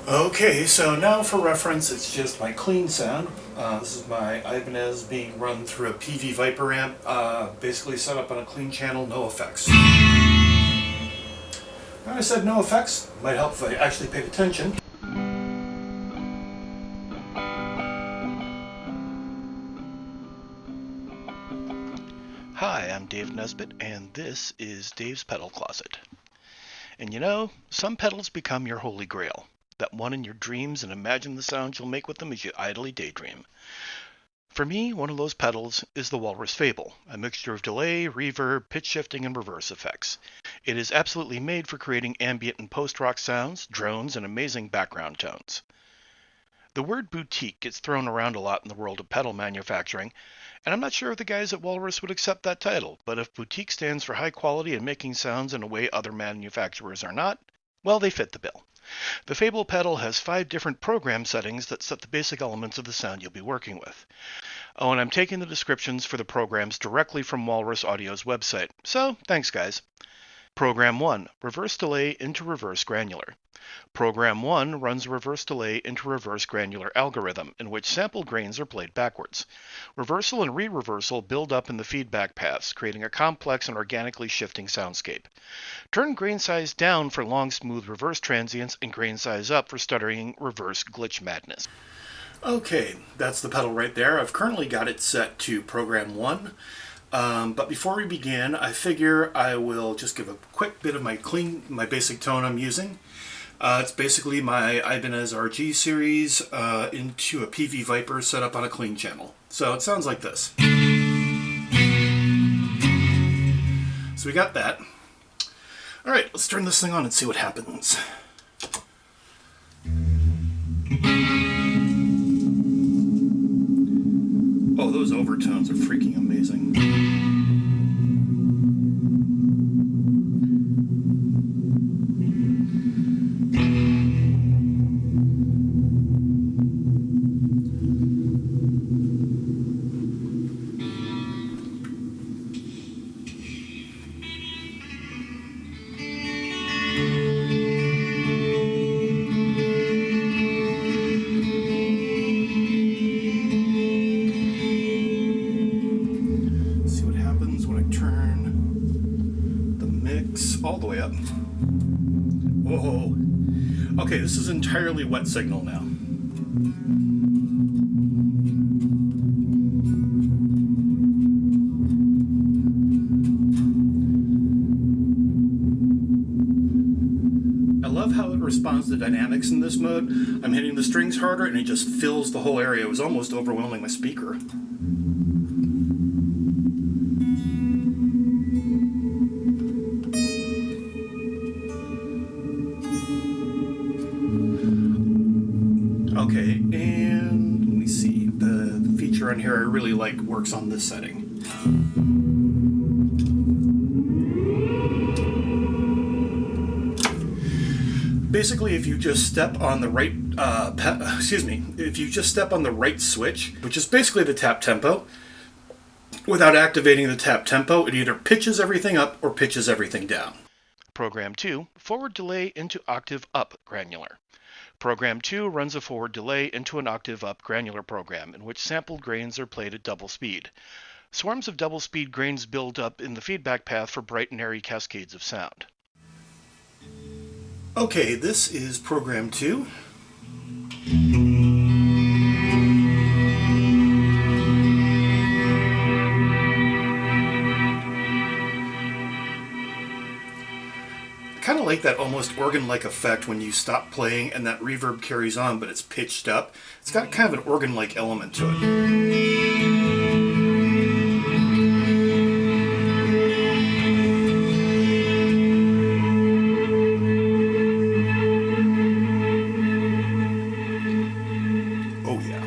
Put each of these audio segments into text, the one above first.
Okay, so now for reference, it's just my clean sound. This is my Ibanez being run through a PV Viper amp, basically set up on a clean channel, no effects. When I said no effects, it might help if I actually paid attention. Hi, I'm Dave Nesbitt, and this is Dave's Pedal Closet. And you know, some pedals become your holy grail. That one in your dreams, and imagine the sounds you'll make with them as you idly daydream. For me, one of those pedals is the Walrus Fable, a mixture of delay, reverb, pitch shifting, and reverse effects. It is absolutely made for creating ambient and post-rock sounds, drones, and amazing background tones. The word boutique gets thrown around a lot in the world of pedal manufacturing, and I'm not sure if the guys at Walrus would accept that title, but if boutique stands for high quality and making sounds in a way other manufacturers are not, well, they fit the bill. The Fable pedal has 5 different program settings that set the basic elements of the sound you'll be working with. Oh, and I'm taking the descriptions for the programs directly from Walrus Audio's website, so thanks guys. Program 1, reverse delay into reverse granular. Program 1 runs reverse delay into reverse granular algorithm, in which sample grains are played backwards. Reversal and re-reversal build up in the feedback paths, creating a complex and organically shifting soundscape. Turn grain size down for long, smooth reverse transients, and grain size up for stuttering reverse glitch madness. Okay, that's the pedal right there. I've currently got it set to program 1. But before we begin, I figure I will just give a quick bit of my basic tone I'm using. It's basically my Ibanez RG series into a PV Viper set up on a clean channel. So it sounds like this. So we got that. Alright, let's turn this thing on and see what happens. Oh, those overtones are freaking amazing. All the way up. Whoa. Okay, this is entirely wet signal now. I love how it responds to dynamics in this mode. I'm hitting the strings harder and it just fills the whole area. It was almost overwhelming my speaker. Okay, and let me see. The feature on here I really like works on this setting. Basically, if you just step on the right, if you just step on the right switch, which is basically the tap tempo, without activating the tap tempo, it either pitches everything up or pitches everything down. Program 2, forward delay into octave up granular. Program 2 runs a forward delay into an octave up granular program in which sampled grains are played at double speed. Swarms of double speed grains build up in the feedback path for bright and airy cascades of sound. Okay, this is program 2. Kind of like that almost organ-like effect when you stop playing and that reverb carries on, but it's pitched up. It's got kind of an organ-like element to it. Oh yeah.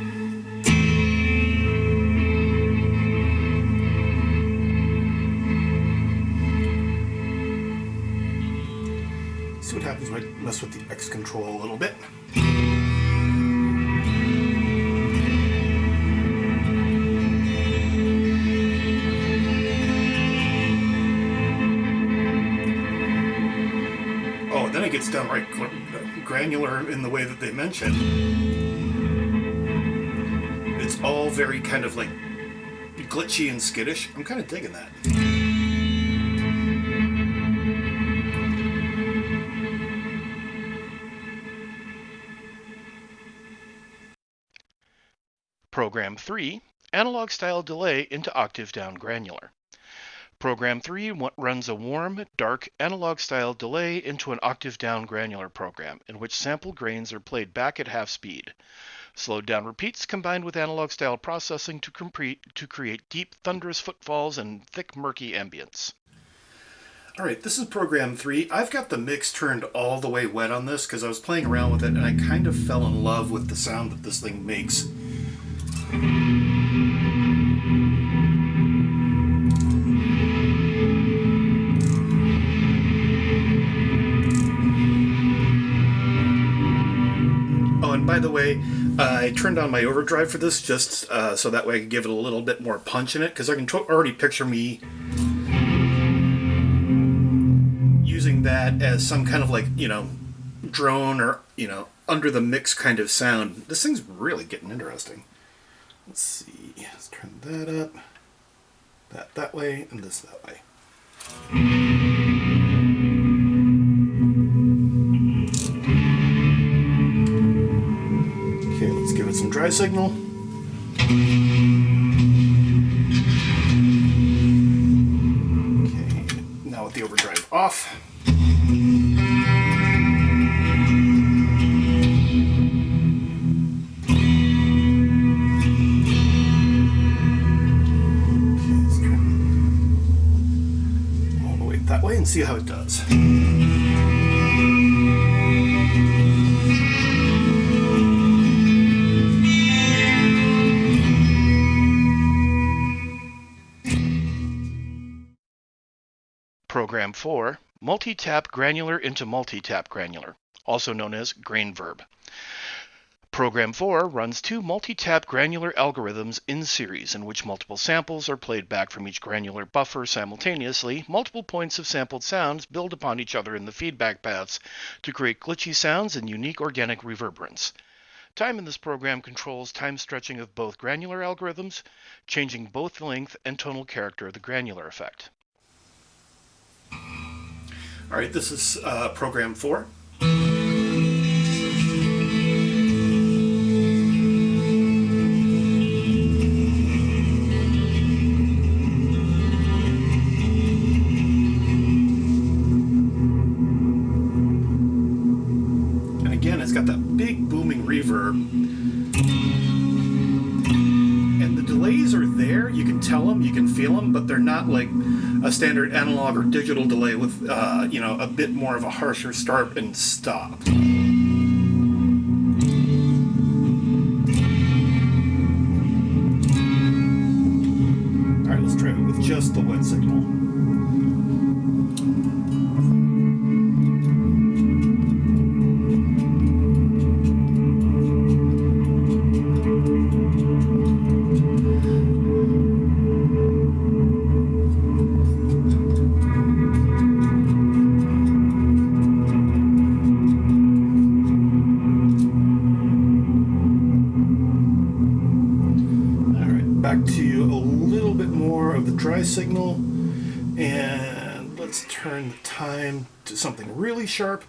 See what happens when I mess with the X control a little bit. Oh, then it gets down right granular in the way that they mention. It's all very kind of like glitchy and skittish. I'm kind of digging that. Program 3, Analog Style Delay into Octave Down Granular. Program 3 runs a warm, dark, analog-style delay into an octave-down granular program, in which sample grains are played back at half speed. Slowed-down repeats combined with analog-style processing to create deep, thunderous footfalls and thick, murky ambience. Alright, this is Program 3. I've got the mix turned all the way wet on this because I was playing around with it and I kind of fell in love with the sound that this thing makes. Oh, and by the way, I turned on my overdrive for this just so that way I could give it a little bit more punch in it, because I can already picture me using that as some kind of like, drone or, under the mix kind of sound. This thing's really getting interesting. Let's see, let's turn that up, that way, and this that way. Okay, let's give it some dry signal. Okay, now with the overdrive off. That way and see how it does. Program 4, Multi-Tap Granular into Multi-Tap Granular, also known as grain verb. Program 4 runs two multi-tap granular algorithms in series in which multiple samples are played back from each granular buffer simultaneously. Multiple points of sampled sounds build upon each other in the feedback paths to create glitchy sounds and unique organic reverberance. Time in this program controls time stretching of both granular algorithms, changing both the length and tonal character of the granular effect. Alright, this is Program 4. It's got that big booming reverb, and the delays are there. You can tell them, you can feel them, but they're not like a standard analog or digital delay with a bit more of a harsher start and stop. All right, let's try it with just the wet signal. Back to a little bit more of the dry signal, and let's turn the time to something really sharp.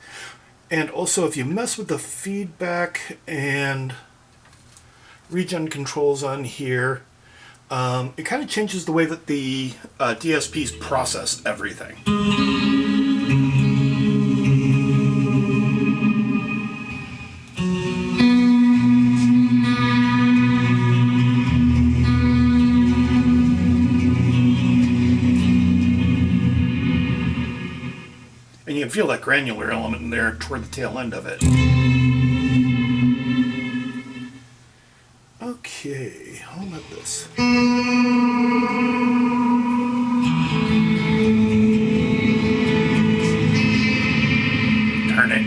And also, if you mess with the feedback and regen controls on here, it kind of changes the way that the DSPs process everything. And you can feel that granular element in there toward the tail end of it. Okay, how about this? Darn it.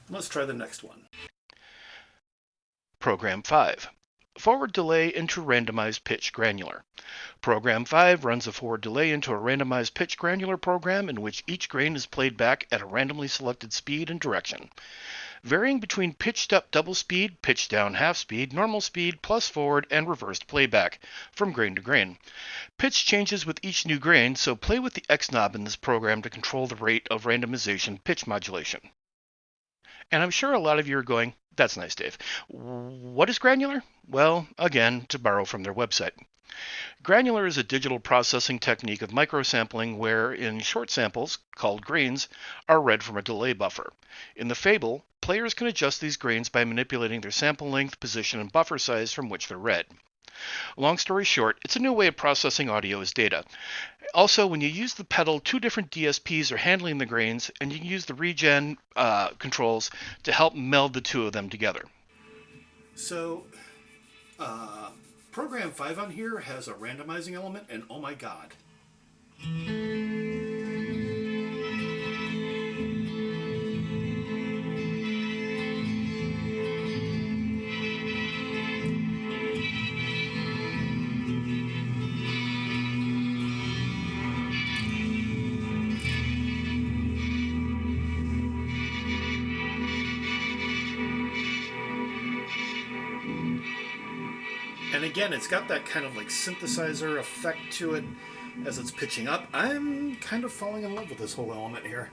Let's try the next one. Program 5, forward delay into randomized pitch granular. Program 5 runs a forward delay into a randomized pitch granular program in which each grain is played back at a randomly selected speed and direction, varying between pitched up double speed, pitched down half speed, normal speed, plus forward, and reversed playback from grain to grain. Pitch changes with each new grain, so play with the X knob in this program to control the rate of randomization pitch modulation. And I'm sure a lot of you are going, that's nice, Dave. What is granular? Well, again, to borrow from their website. Granular is a digital processing technique of microsampling where, in short samples, called grains, are read from a delay buffer. In the Fable, players can adjust these grains by manipulating their sample length, position, and buffer size from which they're read. Long story short, it's a new way of processing audio as data. Also, when you use the pedal, two different DSPs are handling the grains, and you can use the regen controls to help meld the two of them together. So, Program 5 on here has a randomizing element, and oh my god. And again, it's got that kind of like synthesizer effect to it as it's pitching up. I'm kind of falling in love with this whole element here.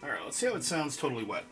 Alright, let's see how it sounds totally wet.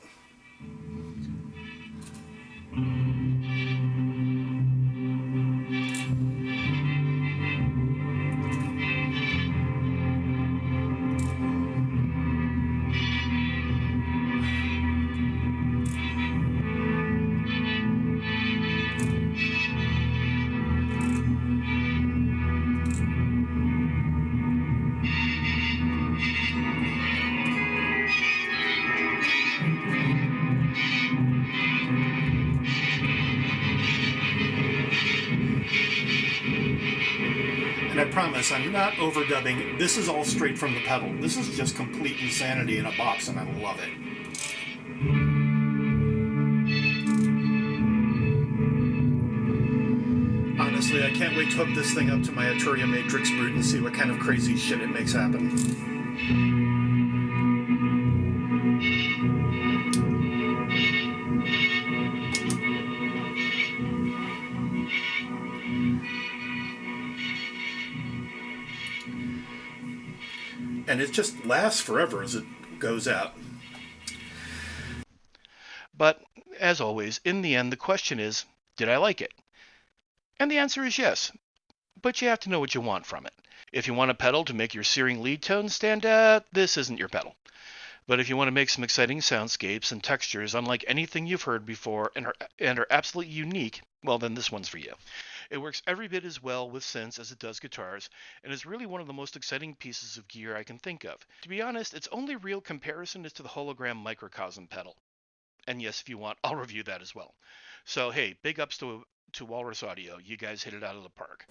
And I promise I'm not overdubbing. This is all straight from the pedal. This is just complete insanity in a box, and I love it. Honestly, I can't wait to hook this thing up to my Arturia Matrix Brute and see what kind of crazy shit it makes happen. And it just lasts forever as it goes out. But, as always, in the end, the question is, did I like it? And the answer is yes, but you have to know what you want from it. If you want a pedal to make your searing lead tones stand out, this isn't your pedal. But if you want to make some exciting soundscapes and textures unlike anything you've heard before and are absolutely unique, well, then this one's for you. It works every bit as well with synths as it does guitars, and is really one of the most exciting pieces of gear I can think of. To be honest, its only real comparison is to the hologram microcosm pedal. And yes, if you want, I'll review that as well. So hey, big ups to Walrus Audio. You guys hit it out of the park.